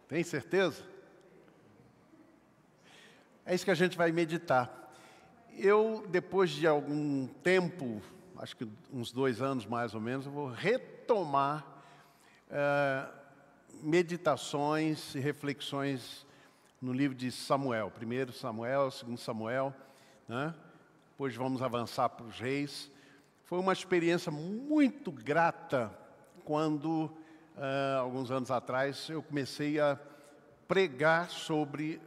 Tem certeza? É isso que a gente vai meditar. Eu, depois de algum tempo, acho que uns 2 anos mais ou menos, eu vou retomar meditações e reflexões no livro de Samuel. 1 Samuel, 2 Samuel, né? Depois vamos avançar para os reis. Foi uma experiência muito grata quando, alguns anos atrás, eu comecei a pregar sobre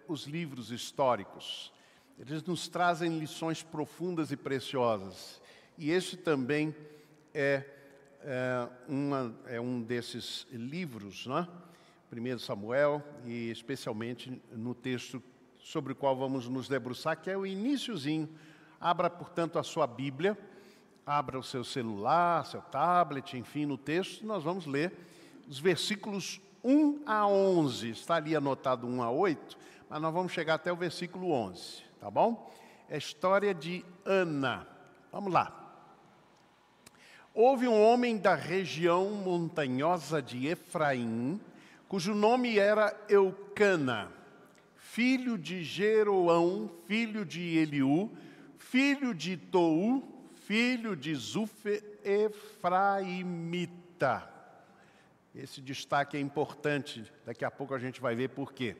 os livros históricos. Eles nos trazem lições profundas e preciosas. E este também é um desses livros, né? 1 Samuel, e especialmente no texto sobre o qual vamos nos debruçar, que é o iniciozinho. Abra, portanto, a sua Bíblia, abra o seu celular, seu tablet, enfim, no texto, nós vamos ler os versículos 1 a 11. Está ali anotado 1 a 8, mas nós vamos chegar até o versículo 11, tá bom? É a história de Ana. Vamos lá. Houve um homem da região montanhosa de Efraim, cujo nome era Eucana, filho de Jeroão, filho de Eliú, filho de Tou, filho de Zufe, efraimita. Esse destaque é importante, daqui a pouco a gente vai ver por quê.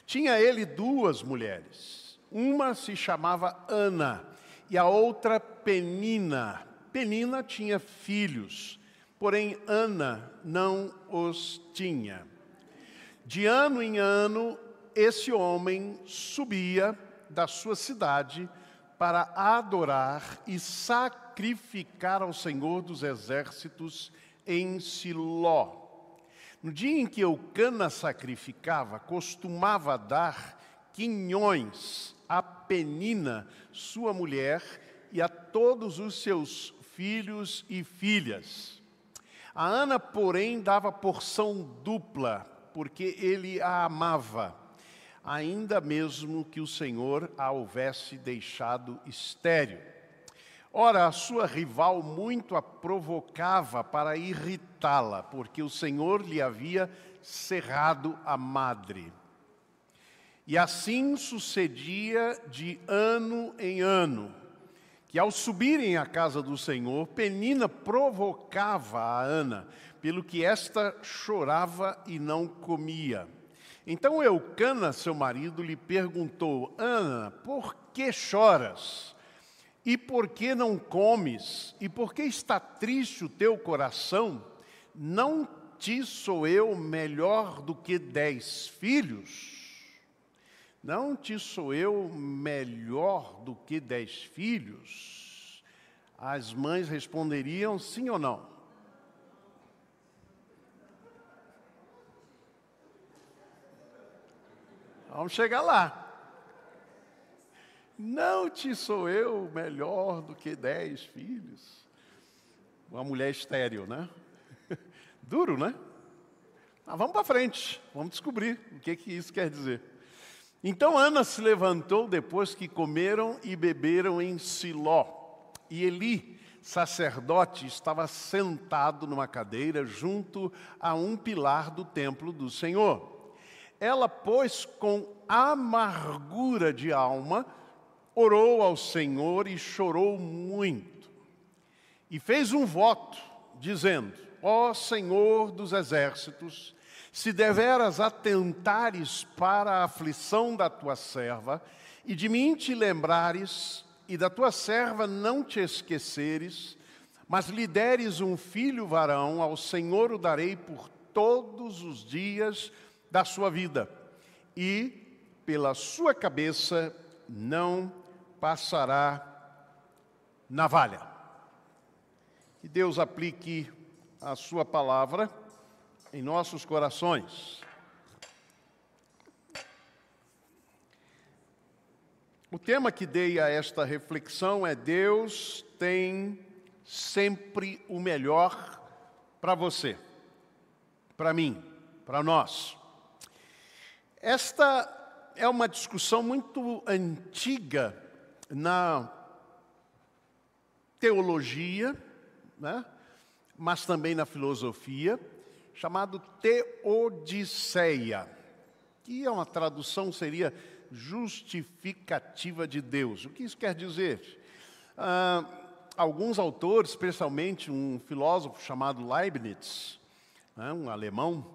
Tinha ele 2 mulheres, uma se chamava Ana e a outra Penina. Penina tinha filhos, porém Ana não os tinha. De ano em ano, esse homem subia da sua cidade para adorar e sacrificar ao Senhor dos Exércitos em Siló. No dia em que Eucana sacrificava, costumava dar quinhões a Penina, sua mulher, e a todos os seus filhos e filhas. A Ana, porém, dava porção dupla, porque ele a amava, ainda mesmo que o Senhor a houvesse deixado estéril. Ora, a sua rival muito a provocava para irritá-la, porque o Senhor lhe havia cerrado a madre. E assim sucedia de ano em ano, que ao subirem à casa do Senhor, Penina provocava a Ana, pelo que esta chorava e não comia. Então Eucana, seu marido, lhe perguntou: Ana, por que choras? E por que não comes? E por que está triste o teu coração? Não te sou eu melhor do que 10 filhos? Não te sou eu melhor do que 10 filhos? As mães responderiam sim ou não? Vamos chegar lá. Não te sou eu melhor do que 10 filhos? Uma mulher estéril, né? Duro, né? Mas vamos para frente, vamos descobrir o que isso quer dizer. Então Ana se levantou depois que comeram e beberam em Siló. E Eli, sacerdote, estava sentado numa cadeira junto a um pilar do templo do Senhor. Ela, pois, com amargura de alma, orou ao Senhor e chorou muito. E fez um voto, dizendo: Ó Senhor dos exércitos, se deveras atentares para a aflição da tua serva, e de mim te lembrares, e da tua serva não te esqueceres, mas lhe deres um filho varão, ao Senhor o darei por todos os dias da sua vida, e pela sua cabeça não passará navalha. Que Deus aplique a sua palavra em nossos corações. O tema que dei a esta reflexão é: Deus tem sempre o melhor para você, para mim, para nós. Esta é uma discussão muito antiga na teologia, né? Mas também na filosofia, chamado Teodiceia, que é uma tradução, seria justificativa de Deus. O que isso quer dizer? Alguns autores, especialmente um filósofo chamado Leibniz, um alemão,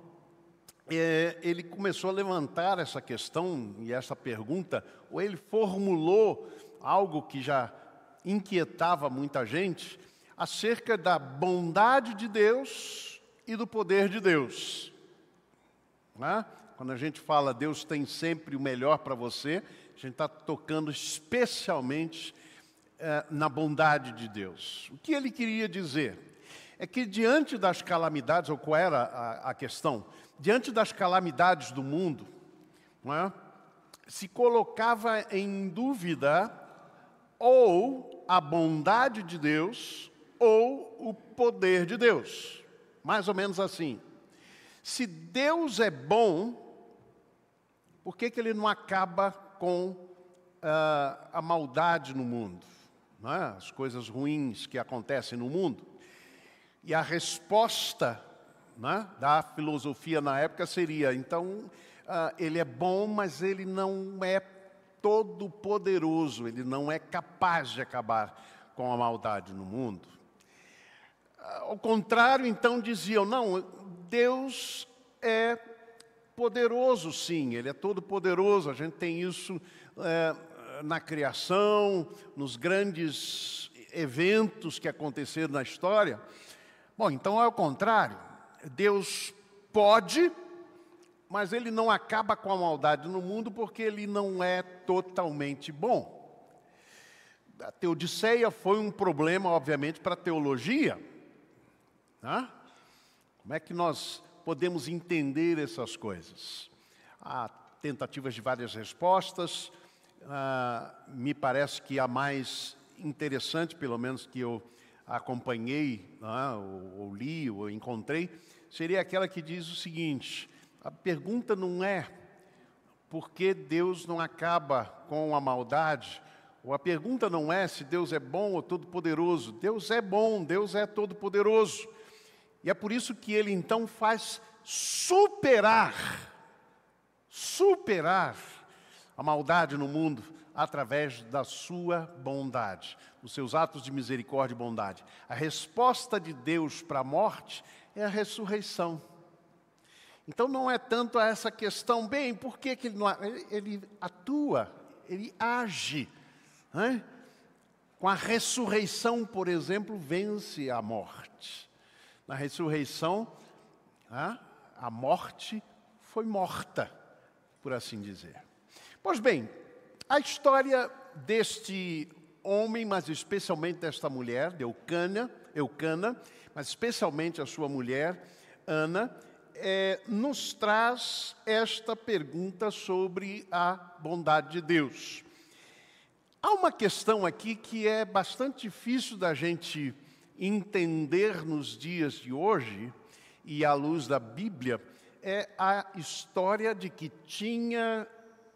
ele começou a levantar essa questão e essa pergunta, ou ele formulou algo que já inquietava muita gente, acerca da bondade de Deus e do poder de Deus. Quando a gente fala Deus tem sempre o melhor para você, a gente está tocando especialmente na bondade de Deus. O que ele queria dizer é que diante das calamidades, ou qual era a questão? Diante das calamidades do mundo, se colocava em dúvida ou a bondade de Deus ou o poder de Deus. Mais ou menos assim. Se Deus é bom, por que Ele não acaba com a maldade no mundo? As coisas ruins que acontecem no mundo? E a resposta da filosofia na época seria, então, Ele é bom, mas Ele não é todo poderoso, Ele não é capaz de acabar com a maldade no mundo. Ao contrário, então, diziam, não, Deus é poderoso, sim, Ele é todo poderoso, a gente tem isso na criação, nos grandes eventos que aconteceram na história. Bom, então é o contrário, Deus pode, mas Ele não acaba com a maldade no mundo porque Ele não é totalmente bom. A Teodiceia foi um problema, obviamente, para a teologia. Como é que nós podemos entender essas coisas? Há tentativas de várias respostas. Me parece que a mais interessante, pelo menos que eu acompanhei, ou li, ou encontrei, seria aquela que diz o seguinte: a pergunta não é por que Deus não acaba com a maldade, ou a pergunta não é se Deus é bom ou todo-poderoso. Deus é bom, Deus é todo-poderoso. E é por isso que Ele então faz superar a maldade no mundo através da sua bondade, os seus atos de misericórdia e bondade. A resposta de Deus para a morte é a ressurreição. Então não é tanto essa questão, bem, por que ele atua, ele age, Com a ressurreição, por exemplo, vence a morte. Na ressurreição, a morte foi morta, por assim dizer. Pois bem, a história deste homem, mas especialmente desta mulher, de Eucana, mas especialmente a sua mulher, Ana, nos traz esta pergunta sobre a bondade de Deus. Há uma questão aqui que é bastante difícil da gente entender nos dias de hoje, e à luz da Bíblia, é a história de que tinha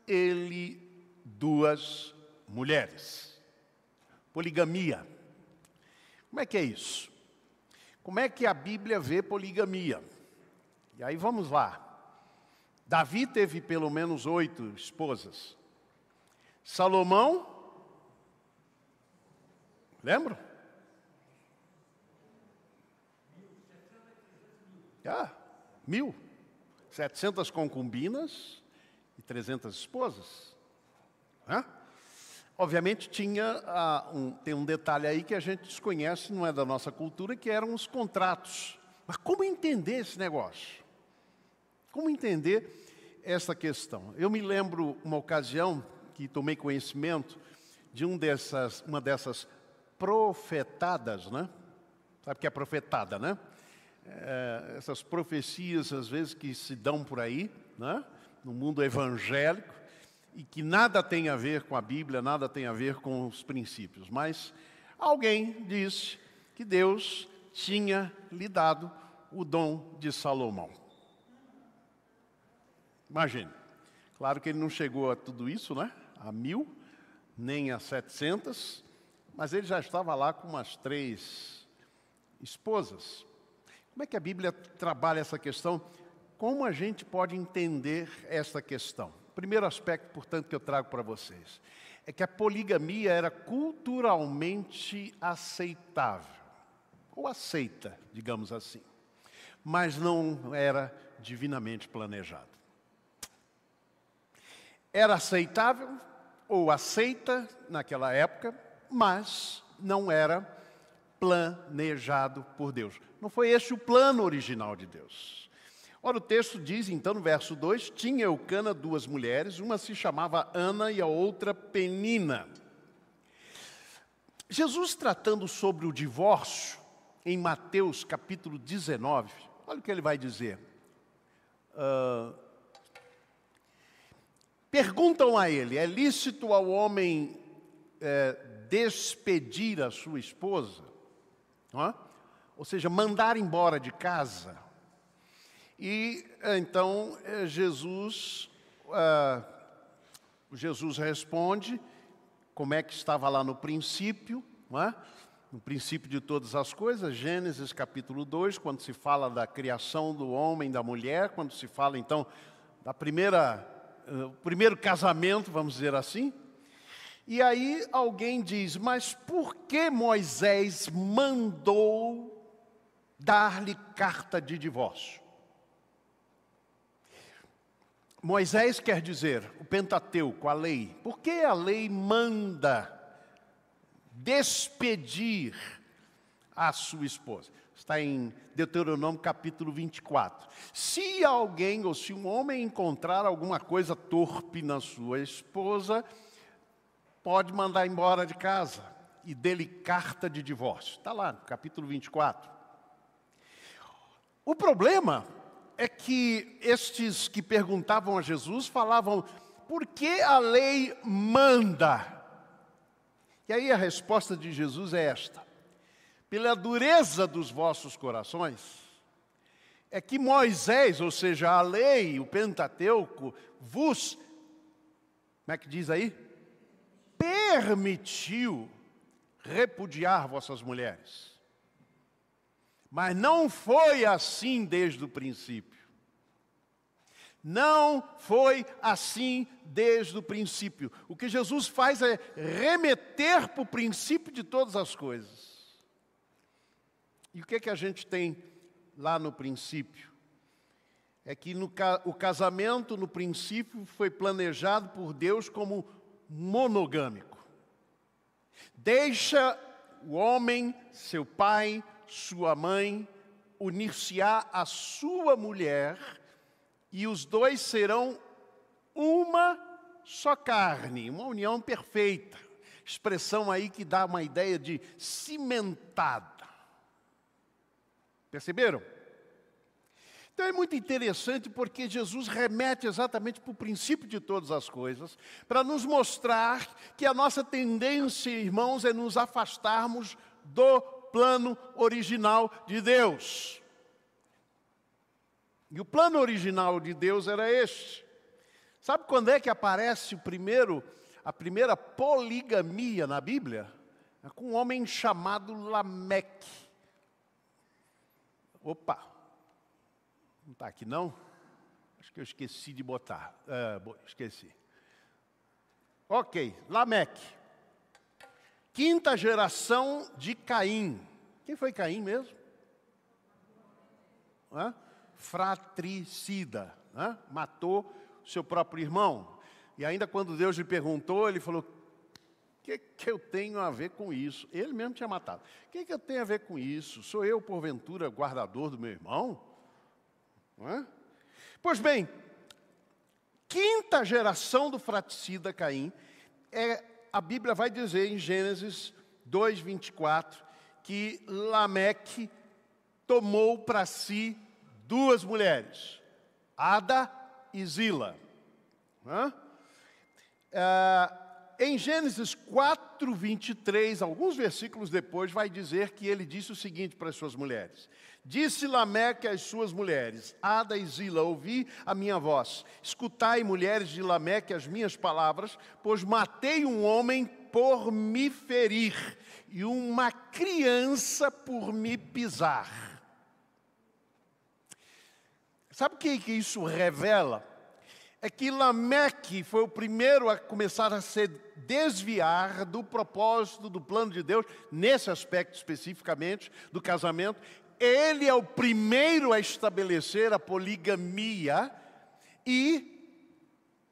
ele duas mulheres. Poligamia. Como é que é isso? Como é que a Bíblia vê poligamia? E aí vamos lá. Davi teve pelo menos 8 esposas. Salomão, lembram? 1.700 concubinas e 300 esposas. Obviamente tem um detalhe aí que a gente desconhece, não é da nossa cultura, que eram os contratos. Mas como entender esse negócio? Como entender essa questão? Eu me lembro uma ocasião que tomei conhecimento de uma dessas profetadas, né? Sabe o que é profetada, né? Essas profecias, às vezes, que se dão por aí, né? No mundo evangélico, e que nada tem a ver com a Bíblia, nada tem a ver com os princípios. Mas alguém disse que Deus tinha lhe dado o dom de Salomão. Imagine. Claro que ele não chegou a tudo isso, né? A 1.000, nem a 700, mas ele já estava lá com umas 3 esposas. Como é que a Bíblia trabalha essa questão? Como a gente pode entender essa questão? O primeiro aspecto, portanto, que eu trago para vocês é que a poligamia era culturalmente aceitável, ou aceita, digamos assim, mas não era divinamente planejado. Era aceitável ou aceita naquela época, mas não era planejado por Deus. Não foi esse o plano original de Deus. Ora, o texto diz, então, no verso 2, tinha Eucana 2 mulheres, uma se chamava Ana e a outra Penina. Jesus tratando sobre o divórcio, em Mateus capítulo 19, olha o que ele vai dizer. Perguntam a ele, é lícito ao homem despedir a sua esposa? Ou seja, mandar embora de casa? E então Jesus responde, como é que estava lá no princípio, não é? No princípio de todas as coisas, Gênesis capítulo 2, quando se fala da criação do homem e da mulher, quando se fala então da primeiro casamento, vamos dizer assim. E aí alguém diz, mas por que Moisés mandou dar-lhe carta de divórcio? Moisés quer dizer, o Pentateuco, a lei. Por que a lei manda despedir a sua esposa? Está em Deuteronômio capítulo 24. Se alguém ou se um homem encontrar alguma coisa torpe na sua esposa, pode mandar embora de casa e dê-lhe carta de divórcio. Está lá no capítulo 24. O problema é que estes que perguntavam a Jesus falavam, por que a lei manda? E aí a resposta de Jesus é esta: pela dureza dos vossos corações, é que Moisés, ou seja, a lei, o Pentateuco, vos, como é que diz aí? Permitiu repudiar vossas mulheres. Mas não foi assim desde o princípio. Não foi assim desde o princípio. O que Jesus faz é remeter para o princípio de todas as coisas. E o que é que a gente tem lá no princípio? É que o casamento, no princípio, foi planejado por Deus como monogâmico. Deixa o homem, seu pai, sua mãe, unir-se-á a sua mulher, e os dois serão uma só carne, uma união perfeita. Expressão aí que dá uma ideia de cimentada. Perceberam? Então é muito interessante porque Jesus remete exatamente para o princípio de todas as coisas, para nos mostrar que a nossa tendência, irmãos, é nos afastarmos do plano original de Deus. E o plano original de Deus era este. Sabe quando é que aparece a primeira poligamia na Bíblia? É com um homem chamado Lameque. Opa, não está aqui não? Acho que eu esqueci de botar. Esqueci. Ok, Lameque. Quinta geração de Caim. Quem foi Caim mesmo? Fratricida. Matou seu próprio irmão. E ainda quando Deus lhe perguntou, ele falou, o que eu tenho a ver com isso? Ele mesmo tinha matado. O que eu tenho a ver com isso? Sou eu, porventura, guardador do meu irmão? Pois bem, quinta geração do fratricida Caim, a Bíblia vai dizer em Gênesis 2:24, que Lameque tomou para si duas mulheres, Ada e Zila. Em Gênesis 4:23, alguns versículos depois, vai dizer que ele disse o seguinte para as suas mulheres: disse Lameque às suas mulheres, Ada e Zila, ouvi a minha voz, escutai, mulheres de Lameque, as minhas palavras, pois matei um homem por me ferir, e uma criança por me pisar. Sabe o que isso revela? É que Lameque foi o primeiro a começar a se desviar do propósito, do plano de Deus, nesse aspecto especificamente do casamento. Ele é o primeiro a estabelecer a poligamia e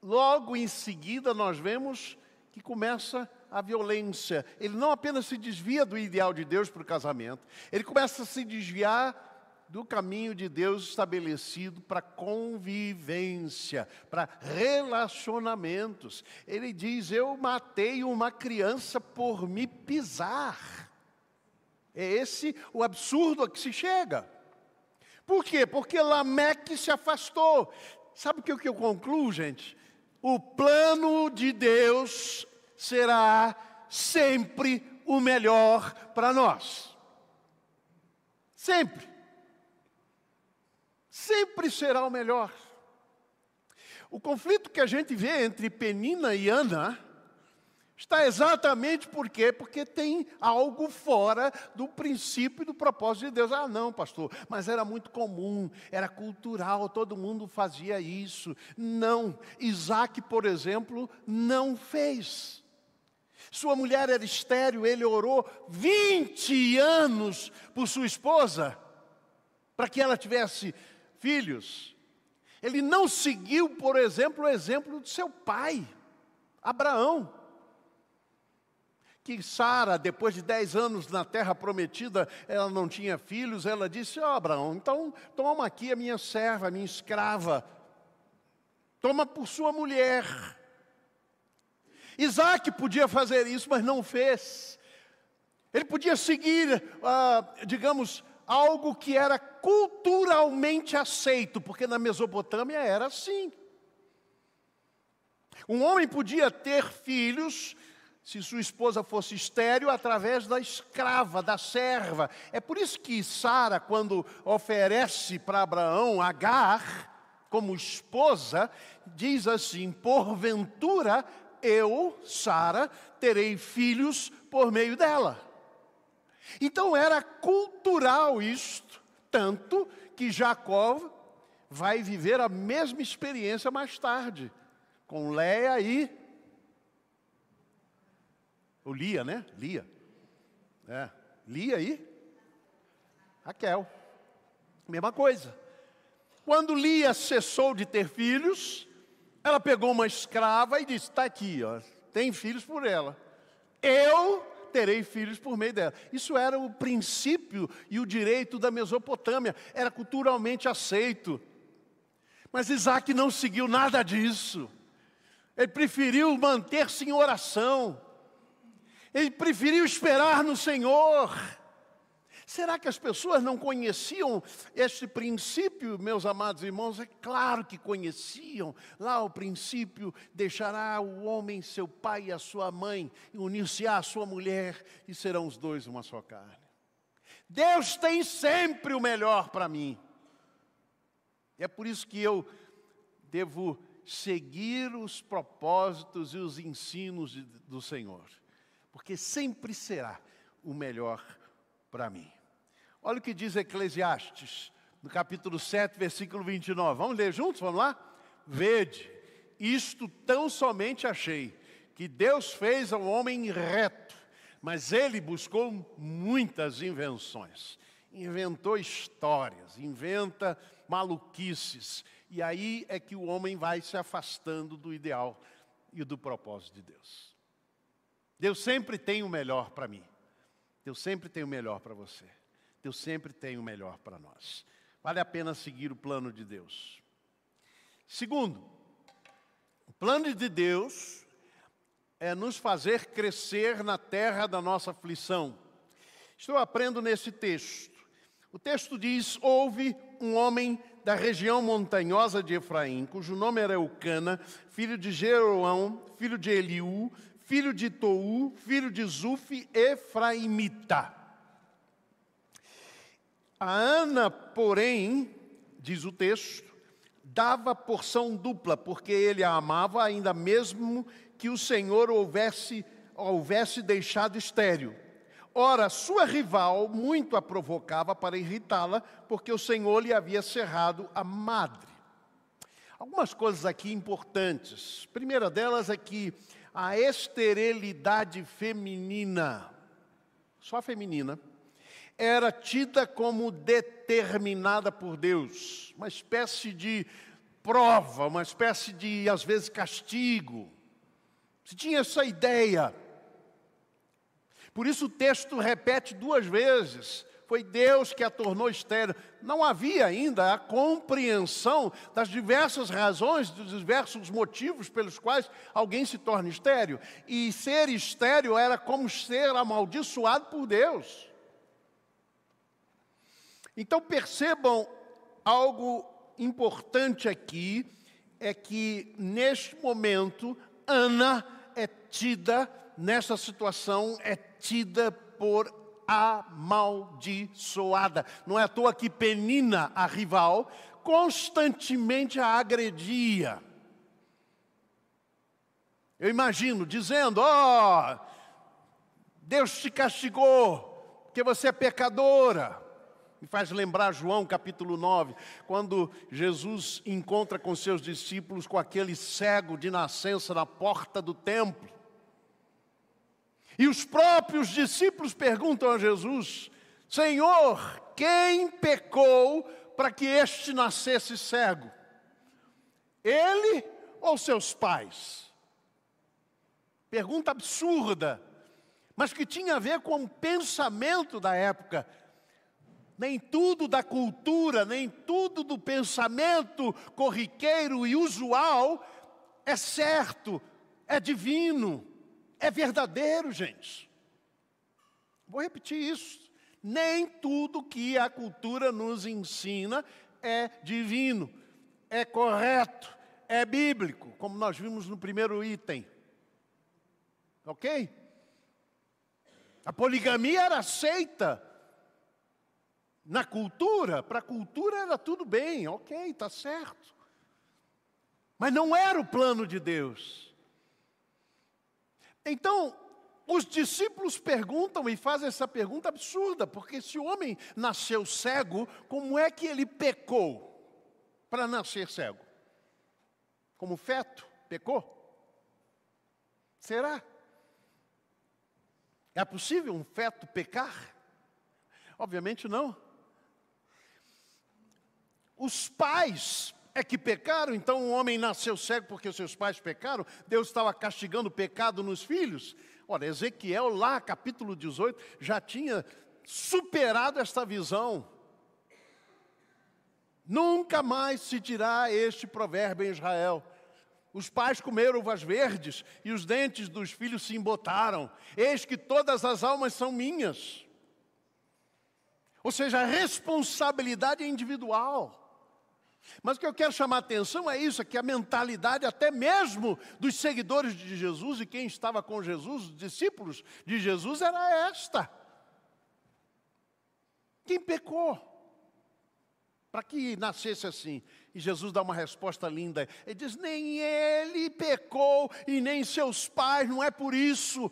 logo em seguida nós vemos que começa a violência. Ele não apenas se desvia do ideal de Deus para o casamento, ele começa a se desviar do caminho de Deus estabelecido para convivência, para relacionamentos. Ele diz: eu matei uma criança por me pisar. É esse o absurdo a que se chega. Por quê? Porque Lameque se afastou. Sabe o que eu concluo, gente? O plano de Deus será sempre o melhor para nós. Sempre. Sempre será o melhor. O conflito que a gente vê entre Penina e Ana está exatamente por quê? Porque tem algo fora do princípio e do propósito de Deus. Ah, não, pastor, mas era muito comum, era cultural, todo mundo fazia isso. Não, Isaac, por exemplo, não fez. Sua mulher era estéril, ele orou 20 anos por sua esposa, para que ela tivesse filhos. Ele não seguiu, por exemplo, o exemplo de seu pai, Abraão. Que Sara, depois de 10 anos na terra prometida, ela não tinha filhos, ela disse: ó, Abraão, então toma aqui a minha serva, a minha escrava, toma por sua mulher. Isaac podia fazer isso, mas não fez. Ele podia seguir, digamos, algo que era culturalmente aceito, porque na Mesopotâmia era assim. Um homem podia ter filhos, se sua esposa fosse estéril, através da escrava, da serva. É por isso que Sara, quando oferece para Abraão Agar como esposa, diz assim: porventura eu, Sara, terei filhos por meio dela. Então era cultural isto, tanto que Jacó vai viver a mesma experiência mais tarde, com Léia e Lia, né? Lia. Lia e Raquel. Mesma coisa. Quando Lia cessou de ter filhos, ela pegou uma escrava e disse: está aqui, ó, tem filhos por ela. Eu terei filhos por meio dela. Isso era o princípio e o direito da Mesopotâmia. Era culturalmente aceito. Mas Isaac não seguiu nada disso. Ele preferiu manter-se em oração. Ele preferiu esperar no Senhor. Será que as pessoas não conheciam este princípio, meus amados irmãos? É claro que conheciam. Lá o princípio: deixará o homem seu pai e a sua mãe, e unir-se à sua mulher, e serão os dois uma só carne. Deus tem sempre o melhor para mim. É por isso que eu devo seguir os propósitos e os ensinos do Senhor, porque sempre será o melhor para mim. Olha o que diz Eclesiastes, no capítulo 7, versículo 29. Vamos ler juntos? Vamos lá? Vede, isto tão somente achei, que Deus fez ao homem reto, mas ele buscou muitas invenções. Inventou histórias, inventa maluquices. E aí é que o homem vai se afastando do ideal e do propósito de Deus. Deus sempre tem o melhor para mim. Deus sempre tem o melhor para você. Deus sempre tem o melhor para nós. Vale a pena seguir o plano de Deus. Segundo, o plano de Deus é nos fazer crescer na terra da nossa aflição. Estou aprendendo nesse texto. O texto diz: houve um homem da região montanhosa de Efraim, cujo nome era Eucana, filho de Jeroão, filho de Eliú, filho de Tou, filho de Zufi, efraimita. A Ana, porém, diz o texto, dava porção dupla, porque ele a amava, ainda mesmo que o Senhor houvesse deixado estéril. Ora, sua rival muito a provocava para irritá-la, porque o Senhor lhe havia cerrado a madre. Algumas coisas aqui importantes. A primeira delas é que a esterilidade feminina, só feminina, era tida como determinada por Deus, uma espécie de prova, uma espécie de, às vezes, castigo. Se tinha essa ideia. Por isso o texto repete 2 vezes. Foi Deus que a tornou estéril. Não havia ainda a compreensão das diversas razões, dos diversos motivos pelos quais alguém se torna estéril. E ser estéril era como ser amaldiçoado por Deus. Então percebam algo importante aqui, é que neste momento Ana é tida, nessa situação, é tida por amaldiçoada. Não é à toa que Penina, a rival, constantemente a agredia. Eu imagino dizendo, Deus te castigou, porque você é pecadora. Me faz lembrar João capítulo 9, quando Jesus encontra com seus discípulos com aquele cego de nascença na porta do templo. E os próprios discípulos perguntam a Jesus, Senhor, quem pecou para que este nascesse cego? Ele ou seus pais? Pergunta absurda, mas que tinha a ver com o pensamento da época. Nem tudo da cultura, nem tudo do pensamento corriqueiro e usual é certo, é divino, é verdadeiro, gente. Vou repetir isso. Nem tudo que a cultura nos ensina é divino, é correto, é bíblico, como nós vimos no primeiro item. Ok? A poligamia era aceita. Na cultura, para a cultura era tudo bem, ok, está certo. Mas não era o plano de Deus. Então, os discípulos perguntam e fazem essa pergunta absurda, porque se o homem nasceu cego, como é que ele pecou para nascer cego? Como feto, pecou? Será? É possível um feto pecar? Obviamente não. Os pais é que pecaram, então o homem nasceu cego porque os seus pais pecaram, Deus estava castigando o pecado nos filhos. Olha, Ezequiel lá, capítulo 18, já tinha superado esta visão. Nunca mais se dirá este provérbio em Israel. Os pais comeram uvas verdes e os dentes dos filhos se embotaram. Eis que todas as almas são minhas. Ou seja, a responsabilidade é individual. Mas o que eu quero chamar a atenção é isso, é que a mentalidade até mesmo dos seguidores de Jesus e quem estava com Jesus, os discípulos de Jesus, era esta. Quem pecou? Para que nascesse assim? E Jesus dá uma resposta linda. Ele diz, nem ele pecou e nem seus pais, não é por isso.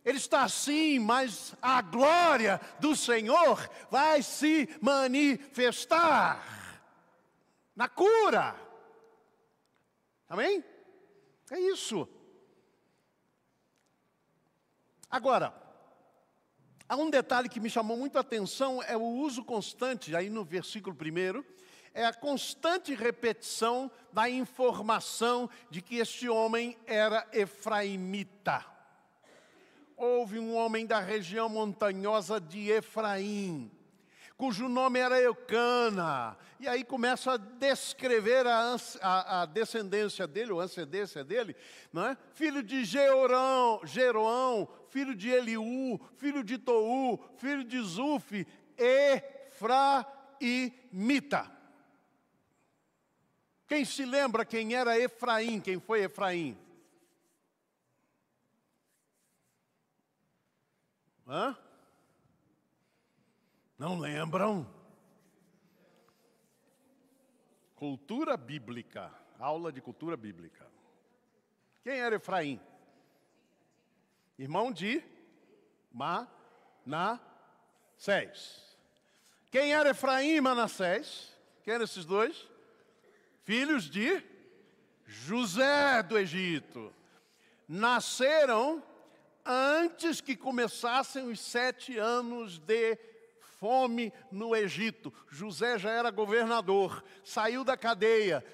Ele está assim, mas a glória do Senhor vai se manifestar na cura. Amém? É isso. Agora, há um detalhe que me chamou muito a atenção, é o uso constante, aí no versículo 1, é a constante repetição da informação de que este homem era efraimita. Houve um homem da região montanhosa de Efraim, cujo nome era Eucana. E aí começa a descrever a descendência dele, ou a ascendência dele, não é? Filho de Jeroão, filho de Eliú, filho de Tou, filho de Zuf, Efraimita. Quem se lembra quem era Efraim, quem foi Efraim? Hã? Não lembram? Cultura bíblica, aula de cultura bíblica. Quem era Efraim? Irmão de Manassés. Quem era Efraim e Manassés? Quem eram esses dois? Filhos de José do Egito. Nasceram antes que começassem os 7 anos de fome no Egito. José já era governador, saiu da cadeia,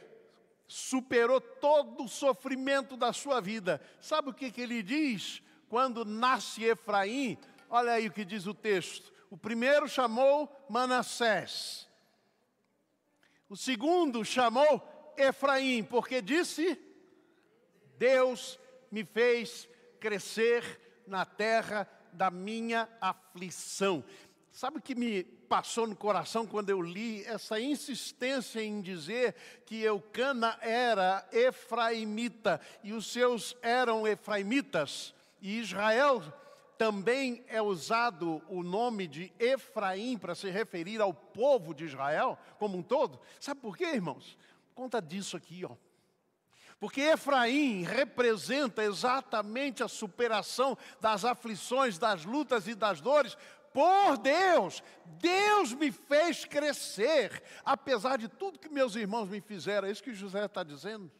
superou todo o sofrimento da sua vida. Sabe o que ele diz quando nasce Efraim? Olha aí o que diz o texto. O primeiro chamou Manassés. O segundo chamou Efraim, porque disse: Deus me fez crescer na terra da minha aflição. Sabe o que me passou no coração quando eu li essa insistência em dizer que Eucana era efraimita e os seus eram efraimitas? E Israel também é usado o nome de Efraim para se referir ao povo de Israel como um todo. Sabe por quê, irmãos? Por conta disso aqui, ó. Porque Efraim representa exatamente a superação das aflições, das lutas e das dores por Deus. Deus me fez crescer, apesar de tudo que meus irmãos me fizeram. É isso que José está dizendo.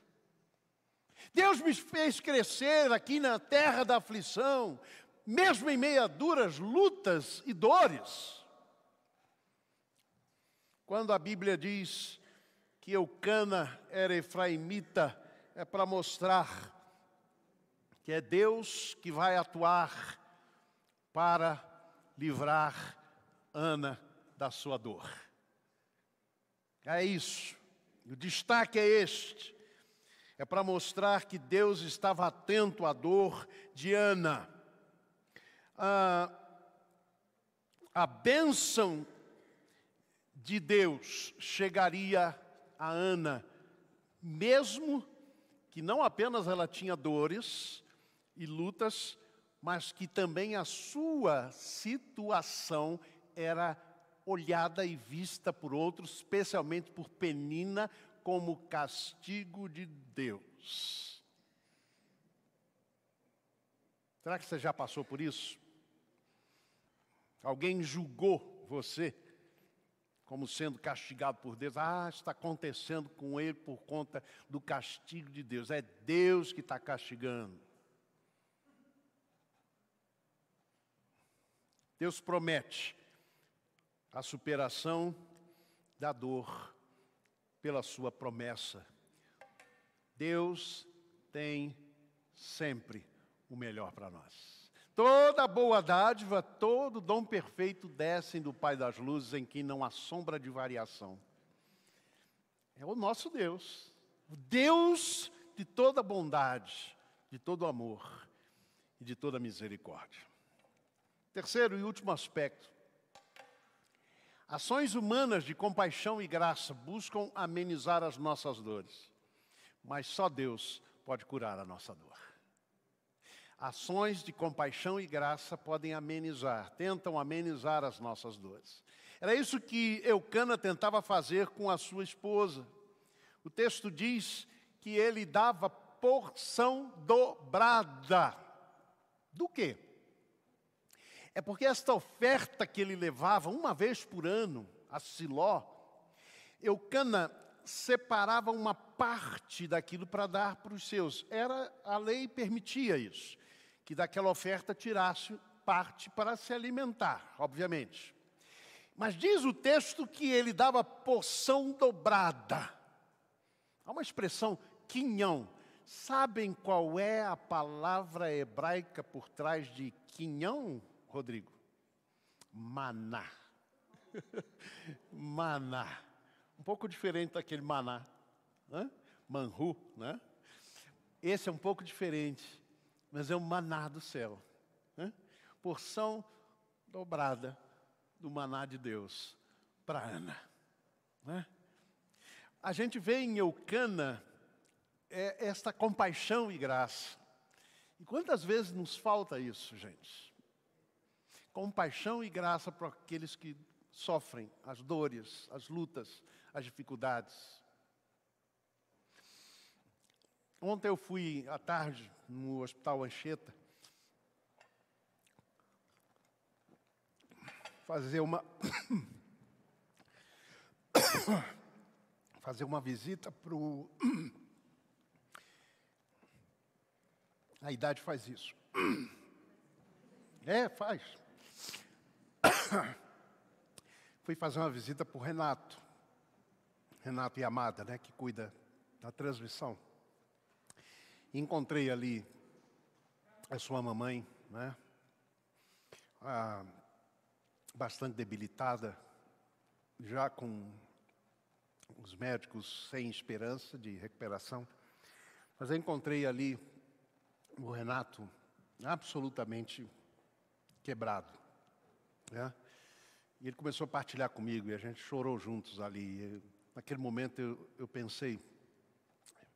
Deus me fez crescer aqui na terra da aflição, mesmo em meio a duras lutas e dores. Quando a Bíblia diz que Eucana era efraimita, é para mostrar que é Deus que vai atuar para livrar Ana da sua dor. É isso. O destaque é este. É para mostrar que Deus estava atento à dor de Ana. A bênção de Deus chegaria a Ana, mesmo que não apenas ela tinha dores e lutas, mas que também a sua situação era olhada e vista por outros, especialmente por Penina, como castigo de Deus. Será que você já passou por isso? Alguém julgou você como sendo castigado por Deus? Está acontecendo com ele por conta do castigo de Deus. É Deus que está castigando. Deus promete a superação da dor pela sua promessa. Deus tem sempre o melhor para nós. Toda boa dádiva, todo dom perfeito descem do Pai das luzes, em quem não há sombra de variação. É o nosso Deus, o Deus de toda bondade, de todo amor e de toda misericórdia. Terceiro e último aspecto. Ações humanas de compaixão e graça buscam amenizar as nossas dores, mas só Deus pode curar a nossa dor. Ações de compaixão e graça podem amenizar, tentam amenizar as nossas dores. Era isso que Eucana tentava fazer com a sua esposa. O texto diz que ele dava porção dobrada. Do quê? É porque esta oferta que ele levava uma vez por ano a Siló, Eucana separava uma parte daquilo para dar para os seus. A lei permitia isso, que daquela oferta tirasse parte para se alimentar, obviamente. Mas diz o texto que ele dava porção dobrada. Há uma expressão, quinhão. Sabem qual é a palavra hebraica por trás de quinhão, Rodrigo? Maná. Maná. Um pouco diferente daquele maná, né? Manhu, né? Esse é um pouco diferente, mas é um maná do céu, né? Porção dobrada do maná de Deus para Ana, né? A gente vê em Eucana esta compaixão e graça. E quantas vezes nos falta isso, gente? Compaixão e graça para aqueles que sofrem as dores, as lutas, as dificuldades. Ontem eu fui à tarde no Hospital Anchieta. fazer uma visita para o... A idade faz isso. Faz. Fui fazer uma visita para o Renato e Amada, né, que cuida da transmissão. Encontrei ali a sua mamãe, né, bastante debilitada, já com os médicos sem esperança de recuperação. Mas eu encontrei ali o Renato absolutamente quebrado, né? E ele começou a partilhar comigo e a gente chorou juntos ali. Naquele momento eu pensei,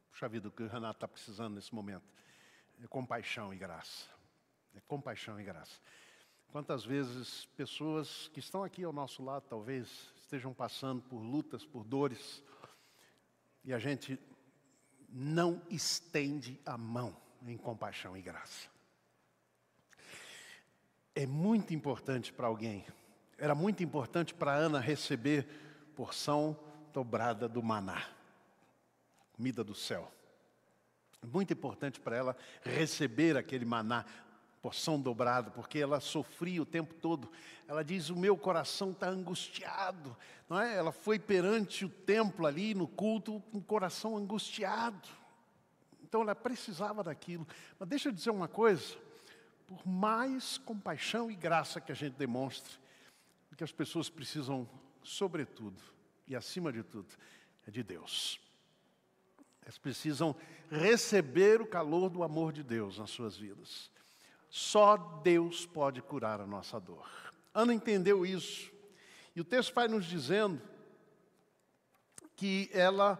puxa vida, o que o Renato está precisando nesse momento é compaixão e graça. É compaixão e graça. Quantas vezes pessoas que estão aqui ao nosso lado, talvez, estejam passando por lutas, por dores, e a gente não estende a mão em compaixão e graça. É muito importante para alguém. Era muito importante para Ana receber porção dobrada do maná, comida do céu. É muito importante para ela receber aquele maná, porção dobrada, porque ela sofria o tempo todo. Ela diz, o meu coração está angustiado. Não é? Ela foi perante o templo ali, no culto, com o coração angustiado. Então ela precisava daquilo. Mas deixa eu dizer uma coisa, por mais compaixão e graça que a gente demonstre, o que as pessoas precisam, sobretudo, e acima de tudo, é de Deus. Elas precisam receber o calor do amor de Deus nas suas vidas. Só Deus pode curar a nossa dor. Ana entendeu isso. E o texto vai nos dizendo que ela,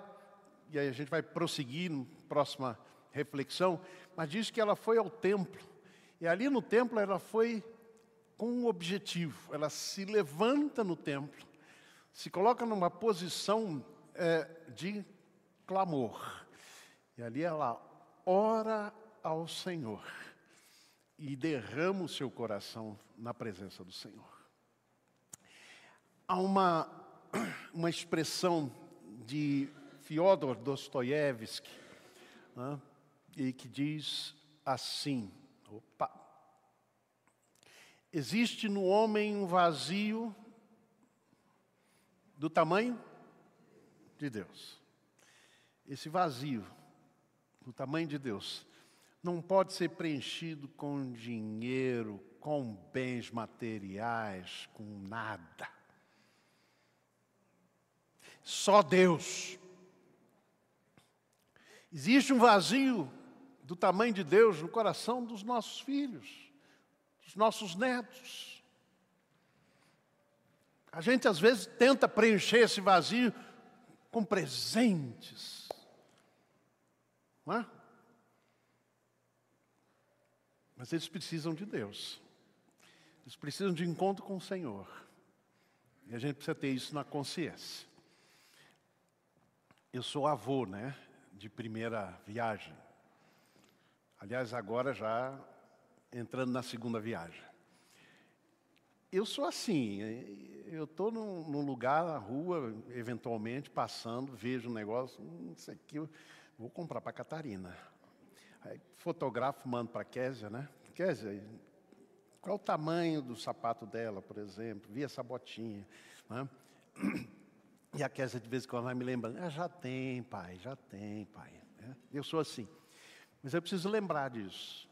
e aí a gente vai prosseguir na próxima reflexão, mas diz que ela foi ao templo. E ali no templo ela foi com um objetivo. Ela se levanta no templo, se coloca numa posição de clamor. E ali ela ora ao Senhor e derrama o seu coração na presença do Senhor. Há uma expressão de Fyodor Dostoiévski, né, e que diz assim, existe no homem um vazio do tamanho de Deus. Esse vazio do tamanho de Deus não pode ser preenchido com dinheiro, com bens materiais, com nada. Só Deus. Existe um vazio do tamanho de Deus no coração dos nossos filhos, dos nossos netos. A gente às vezes tenta preencher esse vazio com presentes, não é? Mas eles precisam de Deus. Eles precisam de encontro com o Senhor. E a gente precisa ter isso na consciência. Eu sou avô, né? De primeira viagem. Aliás, agora já entrando na segunda viagem. Eu sou assim, eu estou num lugar, na rua, eventualmente, passando, vejo um negócio, isso aqui eu vou comprar para a Catarina. Aí, fotografo, mando para a Késia, né? Késia, qual é o tamanho do sapato dela, por exemplo? Vi essa botinha, né? E a Késia de vez em quando vai me lembrando, já tem, pai. Né? Eu sou assim. Mas eu preciso lembrar disso.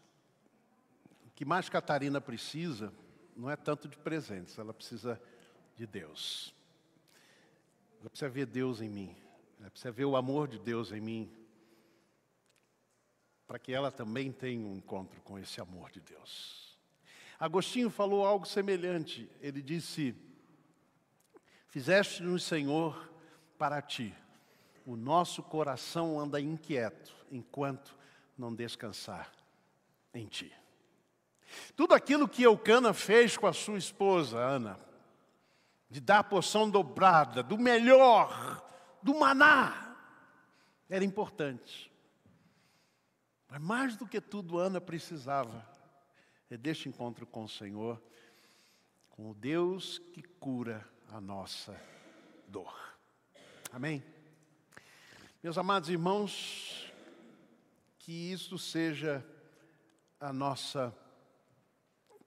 O que mais Catarina precisa não é tanto de presentes, ela precisa de Deus. Ela precisa ver Deus em mim. Ela precisa ver o amor de Deus em mim. Para que ela também tenha um encontro com esse amor de Deus. Agostinho falou algo semelhante. Ele disse, fizeste-nos, Senhor, para ti. O nosso coração anda inquieto, enquanto não descansar em ti. Tudo aquilo que Eucana fez com a sua esposa, Ana, de dar a porção dobrada, do melhor, do maná, era importante. Mas mais do que tudo, Ana precisava deste encontro com o Senhor, com o Deus que cura a nossa dor. Amém? Meus amados irmãos, que isto seja a nossa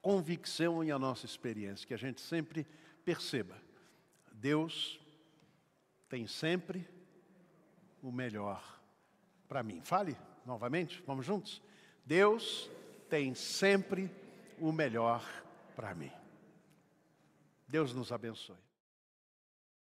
convicção e a nossa experiência, que a gente sempre perceba, Deus tem sempre o melhor para mim. Fale novamente, vamos juntos? Deus tem sempre o melhor para mim. Deus nos abençoe.